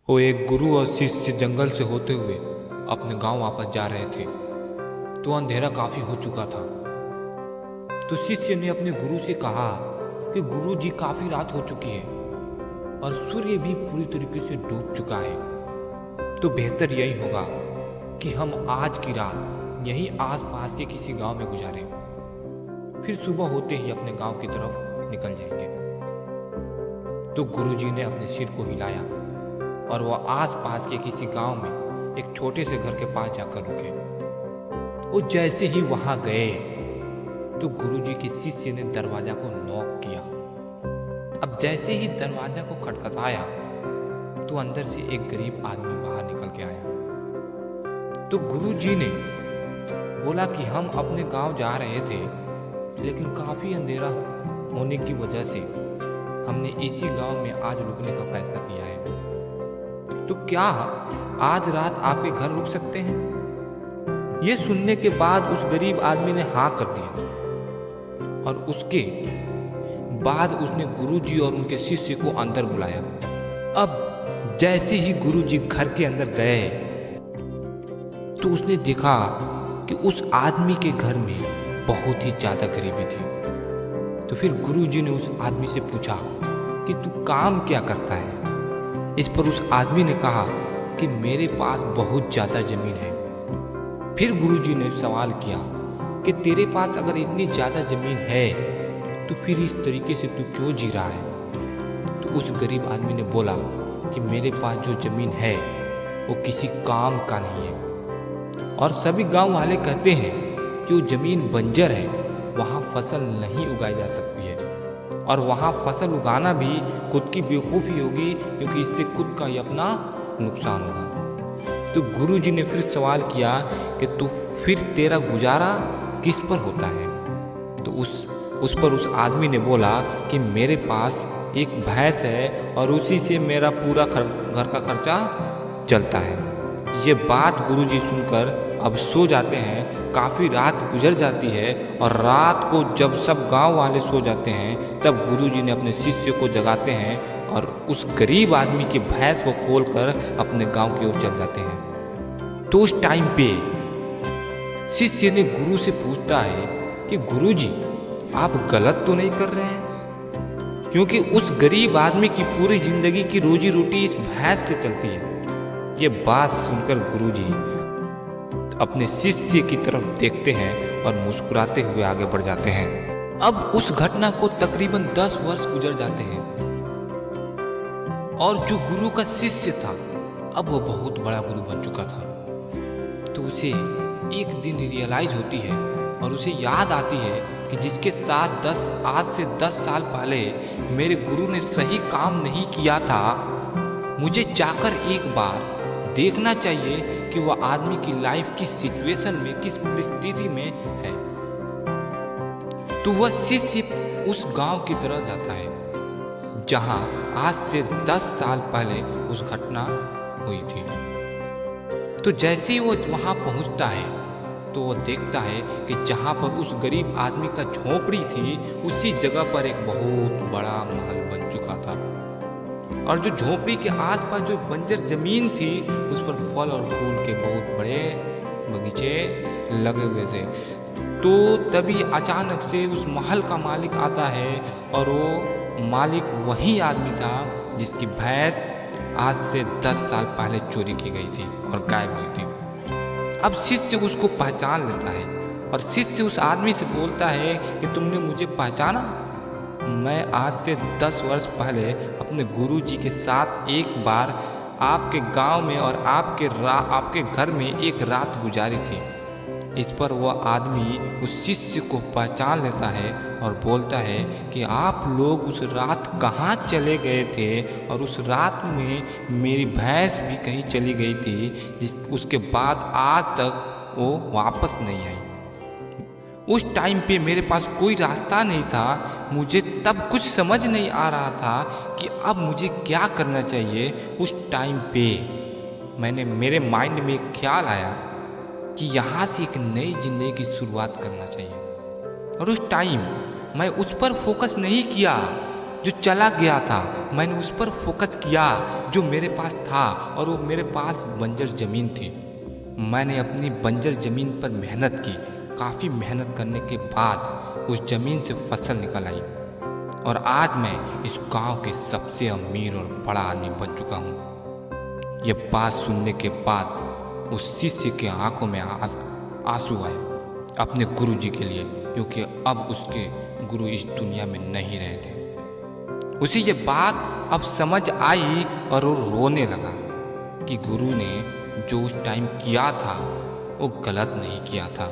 वो एक गुरु और शिष्य जंगल से होते हुए अपने गांव वापस जा रहे थे। तो अंधेरा काफी हो चुका था। तो शिष्य ने अपने गुरु से कहा कि गुरु जी, काफी रात हो चुकी है और सूर्य भी पूरी तरीके से डूब चुका है। तो बेहतर यही होगा कि हम आज की रात यहीं आसपास के किसी गांव में गुजारें, फिर सुबह होते ही अपने गांव की तरफ निकल जाएंगे। तो गुरुजी ने अपने सिर को हिलाया और वह आसपास के किसी गांव में एक छोटे से घर के पास जाकर रुके। वो जैसे ही वहां गए तो गुरुजी के शिष्य ने दरवाजा को नॉक किया। अब जैसे ही दरवाजा को खटखटाया तो अंदर से एक गरीब आदमी बाहर निकल के आया। तो गुरुजी ने बोला कि हम अपने गांव जा रहे थे, लेकिन काफी अंधेरा होने की वजह से हमने इसी गांव में आज रुकने का फैसला किया है। तो क्या आज रात आपके घर रुक सकते हैं? ये सुनने के बाद उस गरीब आदमी ने हाँ कर दिया और उसके बाद उसने गुरुजी और उनके शिष्य को अंदर बुलाया। अब जैसे ही गुरुजी घर के अंदर गए तो उसने देखा कि उस आदमी के घर में बहुत ही ज्यादा गरीबी थी। तो फिर गुरुजी ने उस आदमी से पूछा कि तू काम क्या करता है? इस पर उस आदमी ने कहा कि मेरे पास बहुत ज्यादा जमीन है। फिर गुरुजी ने सवाल किया कि तेरे पास अगर इतनी ज्यादा जमीन है तो फिर इस तरीके से तू क्यों जी रहा है? तो उस गरीब आदमी ने बोला कि मेरे पास जो जमीन है वो किसी काम का नहीं है और सभी गांव वाले कहते हैं कि वो जमीन बंजर है, वहाँ फसल नहीं उगाई जा सकती है और वहाँ फसल उगाना भी खुद की बेवकूफ़ी होगी, क्योंकि इससे खुद का ही अपना नुकसान होगा। तो गुरुजी ने फिर सवाल किया कि तो फिर तेरा गुजारा किस पर होता है? तो उस पर उस आदमी ने बोला कि मेरे पास एक भैंस है और उसी से मेरा पूरा घर का खर्चा चलता है। ये बात गुरुजी सुनकर अब सो जाते हैं। काफ़ी रात गुजर जाती है और रात को जब सब गांव वाले सो जाते हैं तब गुरुजी ने अपने शिष्य को जगाते हैं और उस गरीब आदमी की भैंस को खोलकर अपने गांव की ओर चल जाते हैं। तो उस टाइम पे शिष्य ने गुरु से पूछता है कि गुरुजी, आप गलत तो नहीं कर रहे हैं? क्योंकि उस गरीब आदमी की पूरी जिंदगी की रोजी रोटी इस भैंस से चलती है। ये बात सुनकर गुरुजी अपने शिष्य की तरफ देखते हैं और मुस्कुराते हुए आगे बढ़ जाते हैं। अब उस घटना को तकरीबन 10 वर्ष गुजर जाते हैं और जो गुरु का शिष्य था अब वो बहुत बड़ा गुरु बन चुका था। तो उसे एक दिन रियलाइज होती है और उसे याद आती है कि जिसके साथ आज से 10 साल पहले मेरे गुरु ने सही काम नहीं किया था, मुझे जाकर एक बार देखना चाहिए कि वह आदमी की लाइफ किस सिचुएशन में, किस परिस्थिति में है। तो वह शिष्य उस गांव की तरह जाता है जहां आज से 10 साल पहले उस घटना हुई थी। तो जैसे ही वो वहां पहुंचता है तो वो देखता है कि जहां पर उस गरीब आदमी का झोपड़ी थी उसी जगह पर एक बहुत बड़ा महल बन चुका था और जो झोपड़ी के आसपास जो बंजर जमीन थी उस पर फल और फूल के बहुत बड़े बगीचे लगे हुए थे। तो तभी अचानक से उस महल का मालिक आता है और वो मालिक वही आदमी था जिसकी भैंस आज से 10 साल पहले चोरी की गई थी और गायब हुई थी। अब शिष्य उसको पहचान लेता है और शिष्य उस आदमी से बोलता है कि तुमने मुझे पहचाना? मैं आज से 10 वर्ष पहले अपने गुरुजी के साथ एक बार आपके गांव में और आपके घर में एक रात गुजारी थी। इस पर वह आदमी उस शिष्य को पहचान लेता है और बोलता है कि आप लोग उस रात कहाँ चले गए थे और उस रात में मेरी भैंस भी कहीं चली गई थी, उसके बाद आज तक वो वापस नहीं आई। उस टाइम पे मेरे पास कोई रास्ता नहीं था, मुझे तब कुछ समझ नहीं आ रहा था कि अब मुझे क्या करना चाहिए। उस टाइम पे मेरे माइंड में एक ख्याल आया कि यहाँ से एक नई जिंदगी की शुरुआत करना चाहिए और उस टाइम मैं उस पर फोकस नहीं किया जो चला गया था, मैंने उस पर फोकस किया जो मेरे पास था, और वो मेरे पास बंजर ज़मीन थी। मैंने अपनी बंजर ज़मीन पर मेहनत की। काफ़ी मेहनत करने के बाद उस ज़मीन से फसल निकल आई, और आज मैं इस गांव के सबसे अमीर और बड़ा आदमी बन चुका हूँ। ये बात सुनने के बाद उस शिष्य के आंखों में आंसू आए अपने गुरुजी के लिए, क्योंकि अब उसके गुरु इस दुनिया में नहीं रहे थे। उसे ये बात अब समझ आई और वो रोने लगा कि गुरु ने जो उस टाइम किया था वो गलत नहीं किया था।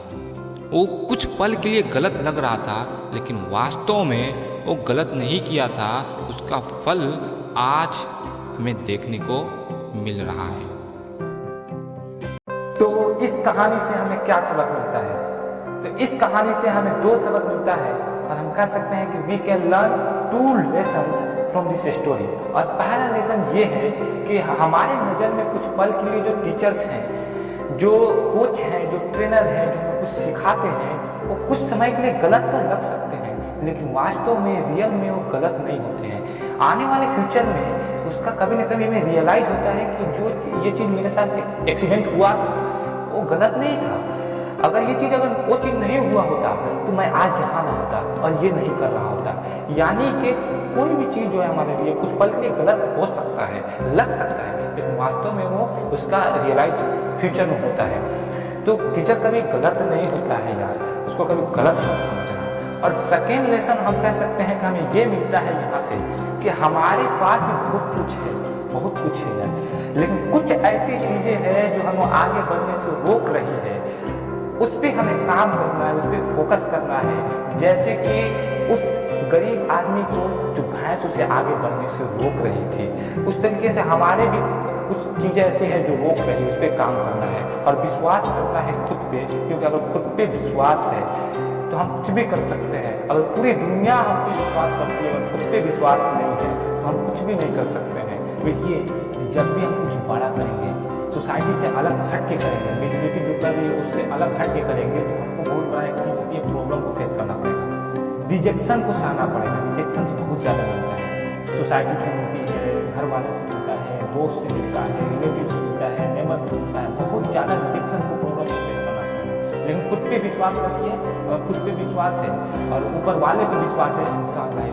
वो कुछ पल के लिए गलत लग रहा था, लेकिन वास्तव में वो गलत नहीं किया था। उसका फल आज हमें देखने को मिल रहा है। तो इस कहानी से हमें क्या सबक मिलता है? तो इस कहानी से हमें दो सबक मिलता है, और हम कह सकते हैं कि we can learn 2 lessons from this story. और पहला लेसन ये है कि हमारे नज़र में कुछ पल के लिए जो टीचर्स हैं, जो कोच हैं, जो ट्रेनर हैं, जो हमें कुछ सिखाते हैं, वो कुछ समय के लिए गलत तो लग सकते हैं, लेकिन वास्तव में रियल में वो गलत नहीं होते हैं। आने वाले फ्यूचर में उसका कभी ना कभी हमें रियलाइज होता है कि जो ये चीज़ मेरे साथ एक्सीडेंट हुआ वो गलत नहीं था। अगर ये चीज़, अगर वो चीज़ नहीं हुआ होता तो मैं आज यहाँ ना होता और ये नहीं कर रहा होता। यानी कि कोई भी चीज़ जो है हमारे लिए कुछ पल के लिए गलत हो सकता है, लग सकता है, लेकिन वास्तव में वो उसका रियलाइज फ्यूचर में होता है। तो टीचर कभी गलत नहीं होता है यार, उसको कभी गलत मत समझना। और सेकेंड लेसन हम कह सकते हैं कि हमें ये मिलता है यहाँ से कि हमारे पास भी बहुत कुछ है, बहुत कुछ है यार, लेकिन कुछ ऐसी चीज़ें हैं जो हमें आगे बढ़ने से रोक रही है। उस पर हमें काम करना है, उस पर फोकस करना है। जैसे कि उस गरीब आदमी को जो भैंस उसे आगे बढ़ने से रोक रही थी, उस तरीके से हमारे भी कुछ चीज़ें ऐसी हैं जो रोक रही है, उस पर काम करना है और विश्वास करना है खुद पे। क्योंकि अगर खुद पे विश्वास है तो हम कुछ भी कर सकते हैं। अगर पूरी दुनिया हम पे विश्वास करती है और खुद पे विश्वास नहीं है तो हम कुछ भी नहीं कर सकते हैं। देखिए, जब भी हम कुछ बड़ा करेंगे, सोसाइटी से अलग हट के करेंगे, मेजोरिटी जो कर रही है उससे अलग हट के करेंगे, तो हमको बहुत बड़ा एक चीज़ होती है, प्रॉब्लम को फेस करना पड़ेगा, रिजेक्शन को सहना पड़ेगा। रिजेक्शन से बहुत ज़्यादा मिलता है, सोसाइटी से मिलती है, घर वालों से मिलता है, दोस्त से मिलता है, रिलेटिव से मिलता है, नेबर से मिलता है। बहुत ज़्यादा रिजेक्शन को, प्रॉब्लम को फेस करना पड़ेगा। लेकिन खुद पे विश्वास रखिए, और खुद पे विश्वास है और ऊपर वाले पे विश्वास है, इंशाअल्लाह